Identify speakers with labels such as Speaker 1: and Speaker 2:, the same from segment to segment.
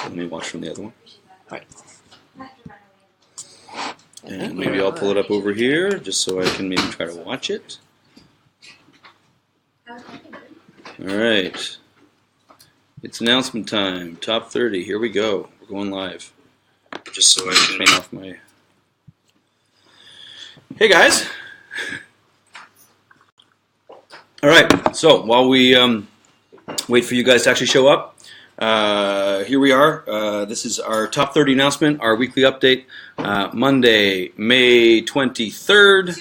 Speaker 1: Let me watch from the other one. Hi. And maybe I'll pull it up over here just so I can maybe try to watch it. All right. It's announcement time. Top 30. Here we go. We're going live. Just so I can turn off my... Hey, guys. All right. So while we wait for you guys to actually show up, here we are. This is our top 30 announcement, our weekly update. Monday, May 23rd.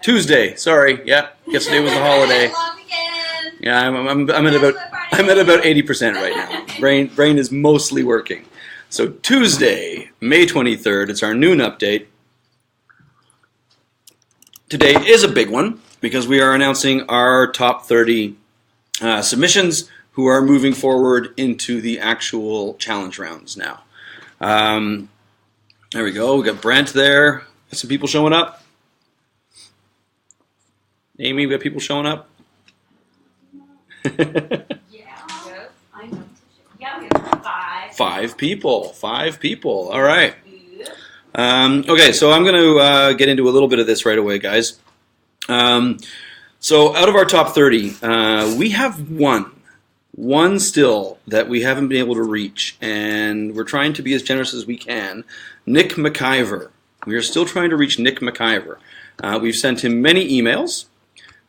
Speaker 1: Tuesday. Sorry. Yeah. Yesterday was the holiday. Yeah, I'm at about 80% right now. Brain is mostly working. So Tuesday, May 23rd. It's our noon update. Today is a big one because we are announcing our top 30 submissions who are moving forward into the actual challenge rounds now. There we go. We got Brent there. Got some people showing up. Amy, we got people showing up. Five people. All right. Okay, so I'm going to get into a little bit of this right away, guys. So out of our top 30, we have one still that we haven't been able to reach, and we're trying to be as generous as we can. Nick McIver. We are still trying to reach Nick McIver. We've sent him many emails.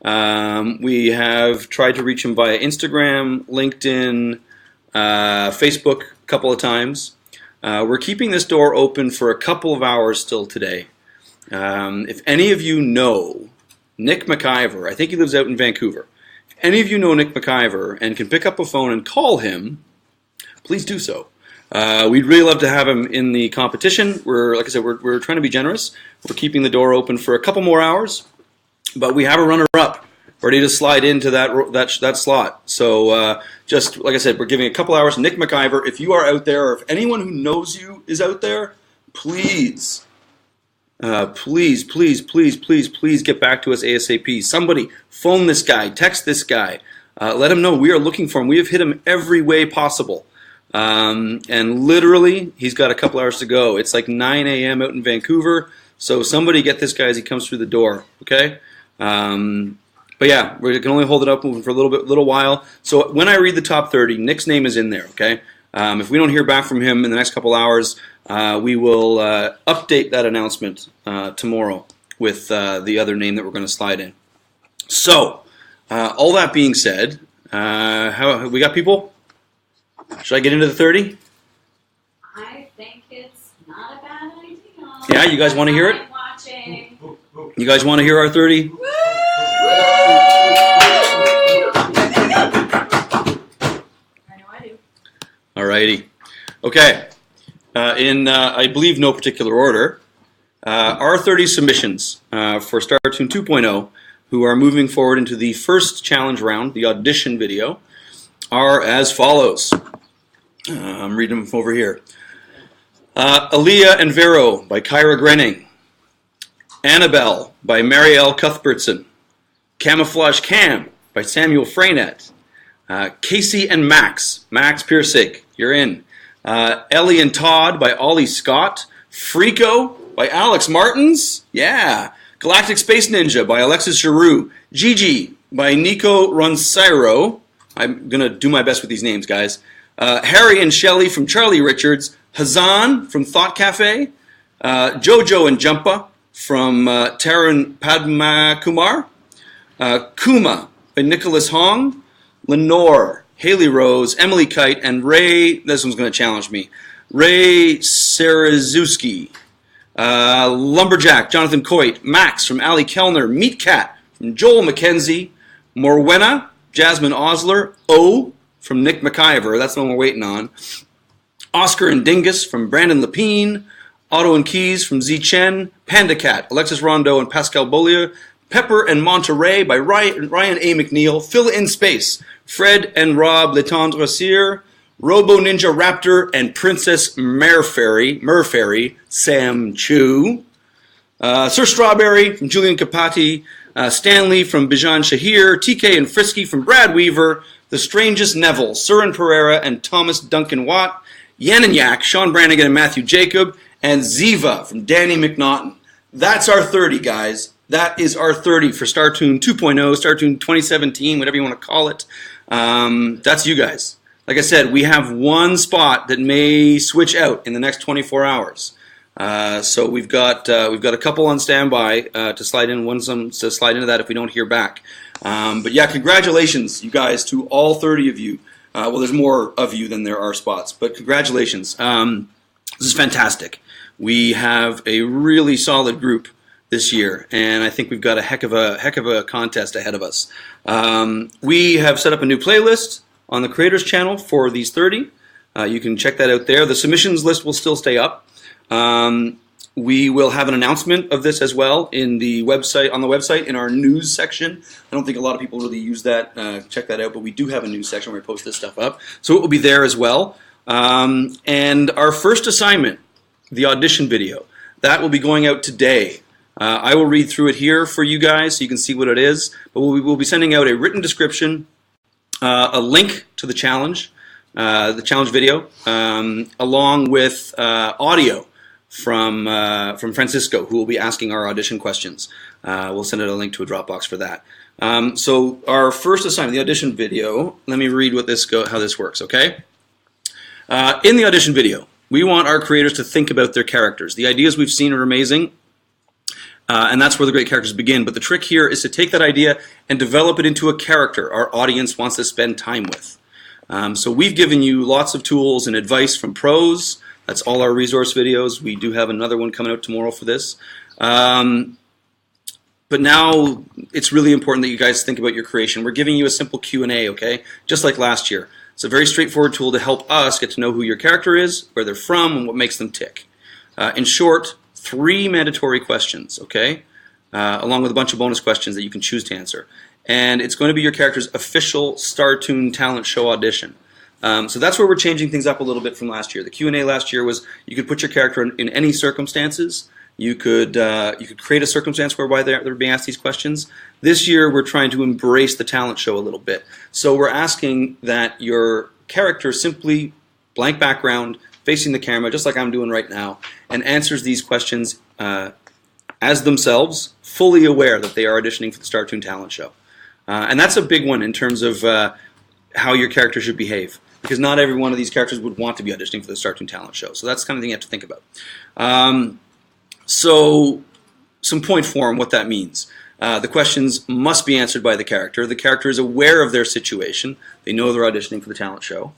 Speaker 1: We have tried to reach him via Instagram, LinkedIn, Facebook a couple of times. We're keeping this door open for a couple of hours still today. If any of you know Nick McIver, I think he lives out in Vancouver. If any of you know Nick McIver and can pick up a phone and call him, please do so. We'd really love to have him in the competition. Like I said, we're trying to be generous. We're keeping the door open for a couple more hours, but we have a runner-up ready to slide into that slot. So just like I said, we're giving a couple hours. Nick McIver, if you are out there, or if anyone who knows you is out there, please get back to us ASAP. Somebody phone this guy, text this guy, let him know we are looking for him. We have hit him every way possible. And literally, he's got a couple hours to go. It's like 9 a.m. out in Vancouver. So somebody get this guy as he comes through the door, okay? But yeah, we can only hold it up for a little while. So when I read the top 30, Nick's name is in there, okay? If we don't hear back from him in the next couple hours, we will update that announcement tomorrow with the other name that we're going to slide in. So, all that being said, we got people? Should I get into the 30?
Speaker 2: I think it's not a bad idea.
Speaker 1: Yeah, you guys want to hear it? You guys want to hear our 30?
Speaker 2: Woo! I know I do.
Speaker 1: Alrighty. Okay. In, I believe, no particular order, our 30 submissions for Startoon 2.0, who are moving forward into the first challenge round, the audition video, are as follows. I'm reading them over here. Aaliyah and Vero by Kyra Grenning. Annabelle by Marielle Cuthbertson. Camouflage Cam by Samuel Freynet. Casey and Max Piersig, you're in. Ellie and Todd by Ollie Scott. Freako by Alex Martins. Yeah. Galactic Space Ninja by Alexis Giroux. Gigi by Nico Ronsairo. I'm going to do my best with these names, guys. Harry and Shelley from Charlie Richards. Hazan from Thought Cafe. Jojo and Jumpa from Taran Padmakumar. Kuma by Nicholas Hong. Lenore, Haley Rose, Emily Kite, and Ray, this one's going to challenge me, Ray Sarazuski. Lumberjack, Jonathan Coit. Max from Ali Kellner. Meat Cat from Joel McKenzie. Morwenna, Jasmine Osler. O from Nick McIver, that's the one we're waiting on. Oscar and Dingus from Brandon Lepine. Otto and Keys from Z Chen. Panda Cat, Alexis Rondeau and Pascal Beaulieu. Pepper and Monterey by Ryan A. McNeil. Fill in Space, Fred and Rob Letendre Cyr. Robo Ninja Raptor and Princess Merfairy, Sam Chu. Sir Strawberry from Julian Capati. Stanley from Bijan Shahir. TK and Frisky from Brad Weaver. The Strangest Neville, Surin Pereira and Thomas Duncan Watt. Yen and Yak, Sean Brannigan and Matthew Jacob, and Ziva from Danny McNaughton. That's our 30, guys. That is our 30 for Startoon 2.0, Startoon 2017, whatever you want to call it. That's you guys. Like I said, we have one spot that may switch out in the next 24 hours. So we've got a couple on standby to slide into that if we don't hear back. But yeah, congratulations, you guys, to all 30 of you. Well, there's more of you than there are spots, but congratulations. This is fantastic. We have a really solid group this year, and I think we've got a heck of a contest ahead of us. We have set up a new playlist on the Creators channel for these 30. You can check that out there. The submissions list will still stay up. We will have an announcement of this as well on the website in our news section. I don't think a lot of people really use that, check that out, but we do have a news section where we post this stuff up. So it will be there as well. And our first assignment, the audition video, that will be going out today. I will read through it here for you guys so you can see what it is, but we will be sending out a written description, a link to the challenge video, along with audio from Francisco, who will be asking our audition questions. We'll send out a link to a Dropbox for that. So our first assignment, the audition video, let me read how this works, okay? In the audition video, we want our creators to think about their characters. The ideas we've seen are amazing, and that's where the great characters begin. But the trick here is to take that idea and develop it into a character our audience wants to spend time with. So we've given you lots of tools and advice from pros. That's all our resource videos. We do have another one coming out tomorrow for this. But now it's really important that you guys think about your creation. We're giving you a simple Q&A, okay? Just like last year. It's a very straightforward tool to help us get to know who your character is, where they're from, and what makes them tick. In short, 3 mandatory questions, okay? Along with a bunch of bonus questions that you can choose to answer. And it's going to be your character's official Startoon talent show audition. So that's where we're changing things up a little bit from last year. The Q&A last year was you could put your character in any circumstances. You could create a circumstance whereby they're being asked these questions. This year we're trying to embrace the talent show a little bit. So we're asking that your character simply blank background, facing the camera, just like I'm doing right now, and answers these questions as themselves, fully aware that they are auditioning for the Startoon talent show. And that's a big one in terms of how your character should behave, because not every one of these characters would want to be auditioning for the Startoon talent show. So that's the kind of thing you have to think about. So some point form, what that means. The questions must be answered by the character. The character is aware of their situation. They know they're auditioning for the talent show.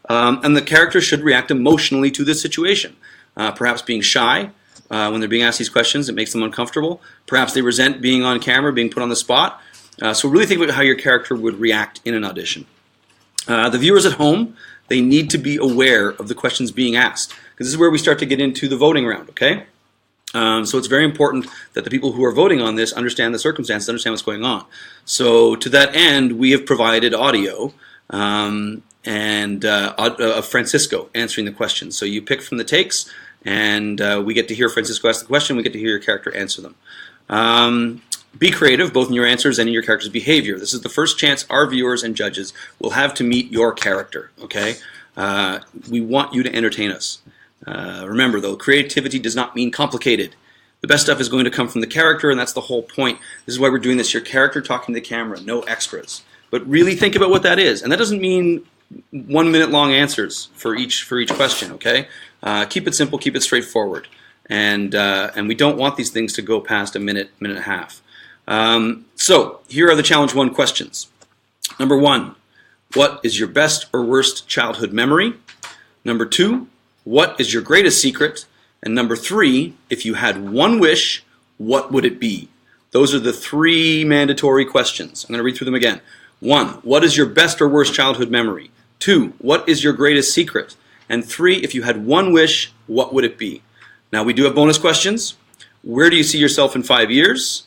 Speaker 1: And the character should react emotionally to this situation. Perhaps being shy when they're being asked these questions, it makes them uncomfortable. Perhaps they resent being on camera, being put on the spot. So really think about how your character would react in an audition. The viewers at home, they need to be aware of the questions being asked, because this is where we start to get into the voting round, okay? So it's very important that the people who are voting on this understand the circumstances, understand what's going on. So to that end, we have provided audio of Francisco answering the questions. So you pick from the takes, and we get to hear Francisco ask the question, we get to hear your character answer them. Be creative, both in your answers and in your character's behavior. This is the first chance our viewers and judges will have to meet your character, okay? We want you to entertain us. Remember, though, creativity does not mean complicated. The best stuff is going to come from the character, and that's the whole point. This is why we're doing this. Your character talking to the camera, no extras. But really think about what that is. And that doesn't mean 1 minute long answers for each question, okay? Keep it simple, keep it straightforward. And we don't want these things to go past a minute, minute and a half. So here are the Challenge 1 questions. Number 1, what is your best or worst childhood memory? Number 2, what is your greatest secret? And number 3, if you had one wish, what would it be? Those are the 3 mandatory questions. I'm going to read through them again. 1, what is your best or worst childhood memory? 2, what is your greatest secret? And 3, if you had one wish, what would it be? Now we do have bonus questions. Where do you see yourself in 5 years?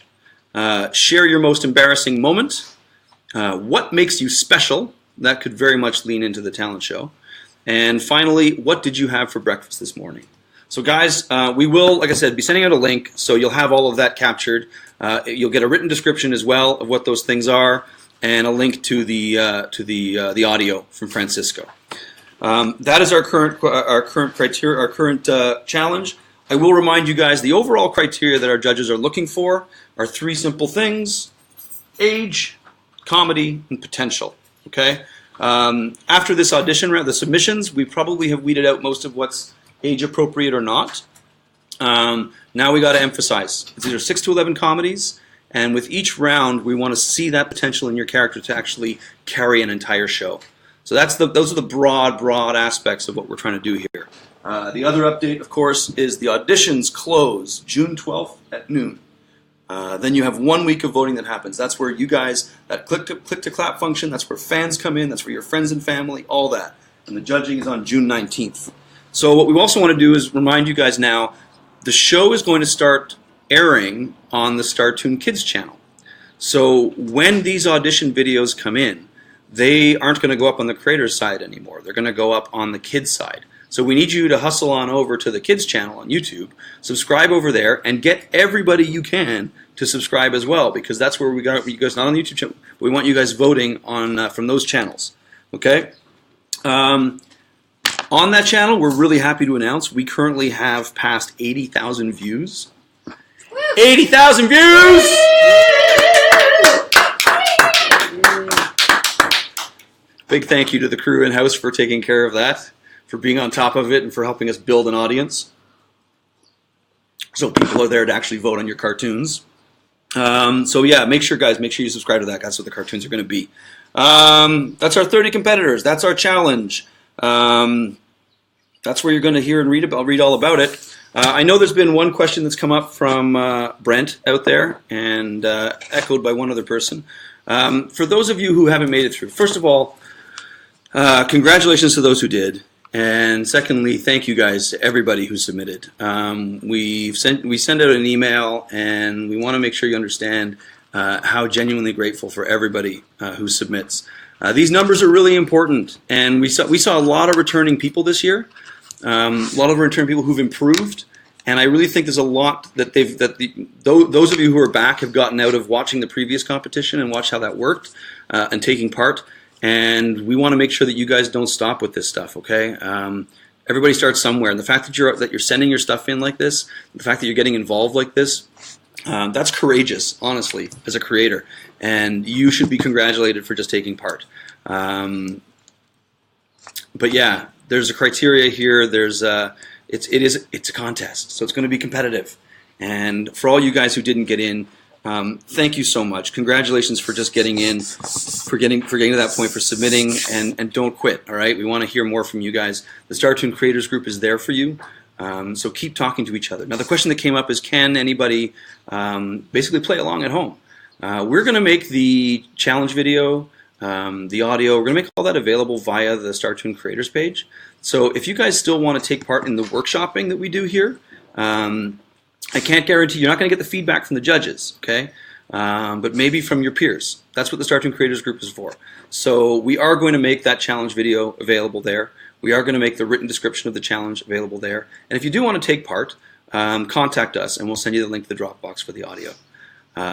Speaker 1: Share your most embarrassing moment. What makes you special? That could very much lean into the talent show. And finally, what did you have for breakfast this morning? So guys, we will, like I said, be sending out a link, so you'll have all of that captured. You'll get a written description as well of what those things are, and a link to the audio from Francisco. That is our current criteria, our current challenge. I will remind you guys the overall criteria that our judges are looking for are three simple things: age, comedy, and potential. Okay. After this audition round, the submissions, we probably have weeded out most of what's age appropriate or not. Now we got to emphasize it's either 6 to 11 comedies, and with each round we want to see that potential in your character to actually carry an entire show. So those are the broad aspects of what we're trying to do here. The other update, of course, is the auditions close June 12th at noon. Then you have 1 week of voting that happens. That's where you guys, that click to clap function, that's where fans come in, that's where your friends and family, all that. And the judging is on June 19th. So what we also want to do is remind you guys now, the show is going to start airing on the Startoon Kids channel. So when these audition videos come in, they aren't going to go up on the creator's side anymore. They're going to go up on the kids' side. So we need you to hustle on over to the kids channel on YouTube, subscribe over there, and get everybody you can to subscribe as well, because that's where we got you guys, not on the YouTube channel, but we want you guys voting on from those channels. Okay? On that channel, we're really happy to announce we currently have passed 80,000 views. 80,000 views! Big thank you to the crew in-house for taking care of that, for being on top of it, and for helping us build an audience. So people are there to actually vote on your cartoons. So yeah, make sure you subscribe to that. That's what the cartoons are going to be. That's our 30 competitors. That's our challenge. That's where you're going to hear and read all about it. I know there's been one question that's come up from Brent out there and echoed by one other person. For those of you who haven't made it through, first of all, congratulations to those who did. And secondly, thank you guys to everybody who submitted. We send out an email, and we want to make sure you understand how genuinely grateful for everybody who submits. These numbers are really important, and we saw a lot of returning people this year. A lot of returning people who've improved, and I really think there's a lot that those of you who are back have gotten out of watching the previous competition and watch how that worked and taking part. And we want to make sure that you guys don't stop with this stuff. Okay. Everybody starts somewhere, and the fact that you're sending your stuff in like this, the fact that you're getting involved like this, that's courageous, honestly, as a creator, and you should be congratulated for just taking part. But yeah, there's a criteria here. It's a contest, so it's going to be competitive. And for all you guys who didn't get in, thank you so much. Congratulations for just getting in, for getting to that point, for submitting, and don't quit. All right, we want to hear more from you guys. The Startoon Creators Group is there for you. So keep talking to each other. Now, the question that came up is, can anybody basically play along at home? We're going to make the challenge video, the audio, we're going to make all that available via the Startoon Creators page. So if you guys still want to take part in the workshopping that we do here, I can't guarantee you're not going to get the feedback from the judges, okay? But maybe from your peers. That's what the Startoon Creators Group is for. So we are going to make that challenge video available there. We are going to make the written description of the challenge available there. And if you do want to take part, contact us, and we'll send you the link to the Dropbox for the audio.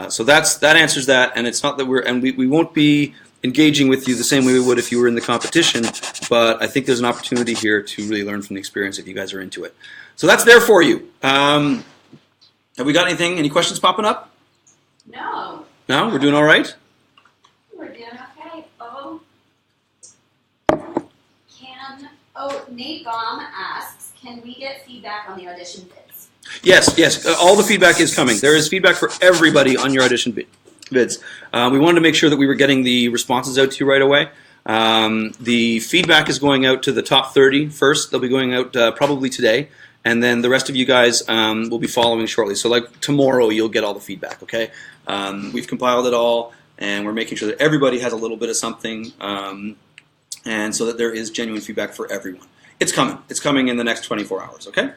Speaker 1: So that answers that, and it's not that we won't be engaging with you the same way we would if you were in the competition, but I think there's an opportunity here to really learn from the experience if you guys are into it. So that's there for you. Have we got anything? Any questions popping up?
Speaker 2: No.
Speaker 1: No? We're doing all right?
Speaker 2: We're doing okay. Nate Baum asks, can we get feedback on the audition bids?
Speaker 1: Yes. All the feedback is coming. There is feedback for everybody on your audition bids. We wanted to make sure that we were getting the responses out to you right away. The feedback is going out to the top 30 first. They'll be going out probably today. And then the rest of you guys will be following shortly. So like tomorrow, you'll get all the feedback, okay? We've compiled it all, and we're making sure that everybody has a little bit of something, and so that there is genuine feedback for everyone. It's coming. It's coming in the next 24 hours, okay?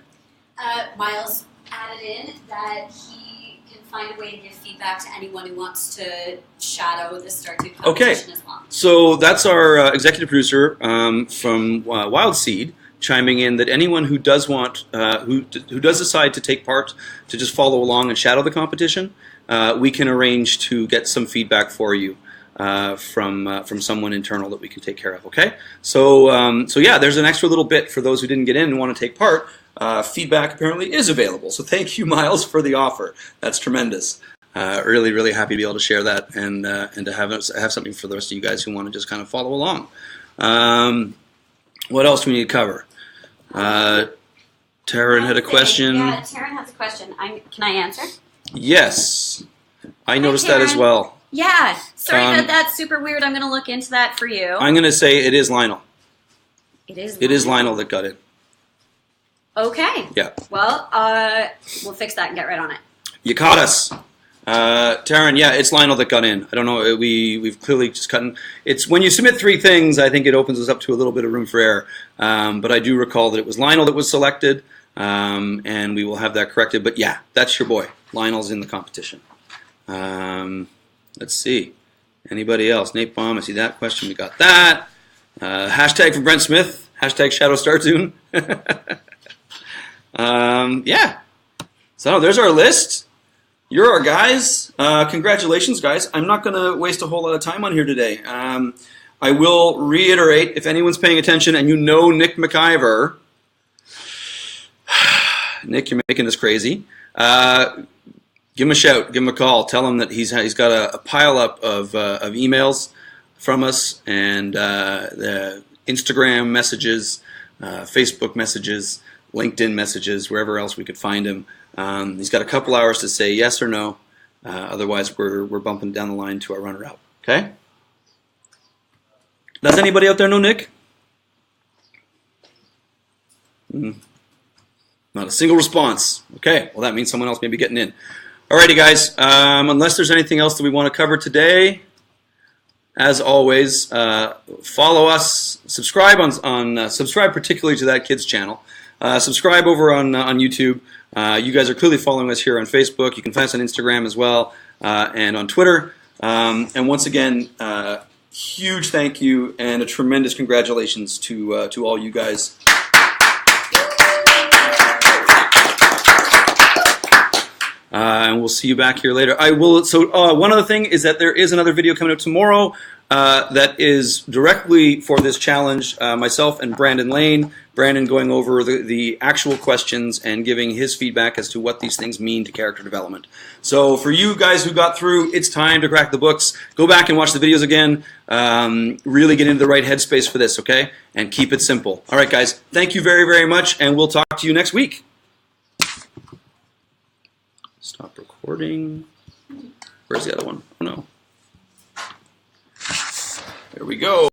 Speaker 2: Miles added in that he can find a way to give feedback to anyone who wants to shadow the Startoon competition as well.
Speaker 1: So that's our executive producer from Wild Seed, chiming in that anyone who does want, who does decide to take part, to just follow along and shadow the competition, we can arrange to get some feedback for you. from someone internal that we can take care of. Okay, so yeah, there's an extra little bit for those who didn't get in and want to take part. Feedback apparently is available, so thank you, Miles, for the offer. That's tremendous. Really, really happy to be able to share that and to have something for the rest of you guys who want to just kind of follow along. What else do we need to cover? Taryn had a question.
Speaker 2: Yeah, Taryn has a question. Can I answer?
Speaker 1: Yes, I noticed that as well.
Speaker 2: Yeah, sorry about that. Super weird. I'm going to look into that for you.
Speaker 1: I'm going to say it is Lionel.
Speaker 2: It is.
Speaker 1: It is Lionel that got it.
Speaker 2: Okay.
Speaker 1: Yeah.
Speaker 2: Well, we'll fix that and get right on it.
Speaker 1: You caught us. Taryn, yeah, it's Lionel that got in. I don't know, we've clearly just cut in. It's when you submit 3 things, I think it opens us up to a little bit of room for error. But I do recall that it was Lionel that was selected, and we will have that corrected. But yeah, that's your boy. Lionel's in the competition. Let's see. Anybody else? Nate Baum, I see that question. We got that. Hashtag for Brent Smith. Hashtag Shadow Startoon. Yeah. So there's our list. You're our guys. Congratulations, guys. I'm not going to waste a whole lot of time on here today. I will reiterate, if anyone's paying attention and you know Nick McIver, Nick, you're making this crazy. Give him a shout. Give him a call. Tell him that he's got a pile up of emails from us and the Instagram messages, Facebook messages, LinkedIn messages, wherever else we could find him. He's got a couple hours to say yes or no. Otherwise, we're bumping down the line to our runner-up. Okay? Does anybody out there know Nick? Not a single response. Okay, well that means someone else may be getting in. Alrighty, guys. Unless there's anything else that we want to cover today, as always, follow us. Subscribe subscribe particularly to that kids channel. Subscribe over on YouTube. You guys are clearly following us here on Facebook. You can find us on Instagram as well, and on Twitter. And once again, huge thank you and a tremendous congratulations to all you guys. And we'll see you back here later. I will. So one other thing is that there is another video coming up tomorrow that is directly for this challenge. Myself and Brandon Lane. Brandon going over the actual questions and giving his feedback as to what these things mean to character development. So for you guys who got through, it's time to crack the books. Go back and watch the videos again. Really get into the right headspace for this, okay? And keep it simple. All right, guys. Thank you very, very much, and we'll talk to you next week. Stop recording. Where's the other one? Oh, no. There we go.